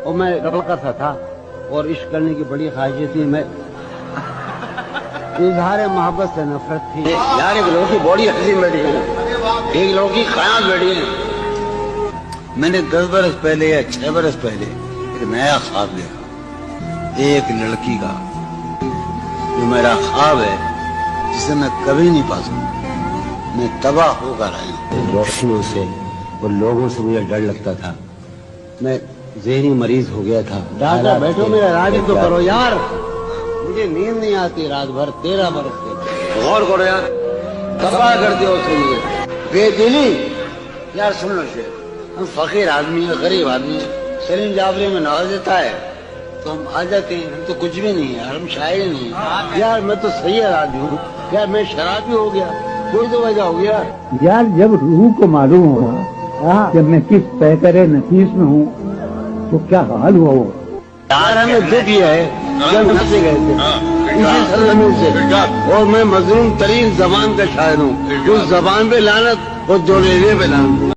اور میں لڑکا سا تھا اور عشق کرنے کی بڑی خواہش تھی. میں اظہار محبت سے نفرت تھی. یار ایک لوگوں کی باڈی حسین بیٹھی ہے, ایک لوگوں کی قیامت بیٹھی ہے. میں نے 10 برس پہلے یا 6 برس پہلے ایک نیا خواب دیکھا, ایک لڑکی کا, جو میرا خواب ہے, جسے میں کبھی نہیں پا سکتا. میں تباہ ہو کر آیا ہوں. روشنیوں سے اور لوگوں سے مجھے ڈر لگتا تھا. میں ذہنی مریض ہو گیا تھا. ڈاکٹر بیٹھو, میرا علاج تو کرو یار, مجھے نیند نہیں آتی رات بھر. 13 برس سے غور کرو یار, تباہ کر دیا اس نے مجھے. بے دلی یار. سن لو شیخ, ہم فقیر آدمی ہیں, غریب آدمی ہیں. سلیم جعفری میں نواز دیتا ہے تو ہم آ جاتے ہیں. ہم تو کچھ بھی نہیں ہے, ہم شاعر نہیں ہیں یار. میں تو صحیح آدمی ہوں یار. میں شرابی ہو گیا, کوئی تو وجہ ہو گیا یار. جب روح کو معلوم ہو جب میں کس پیکرے نفیس میں ہوں تو کیا حال ہوا ہو یار. ہمیں دکھ یہ ہے جب ہم سے گئے تھے اسی سرزمین سے, اور میں مظلوم ترین زبان کا شاعر ہوں. اس زبان پہ لعنت اور جو ریلے پہ لعنت.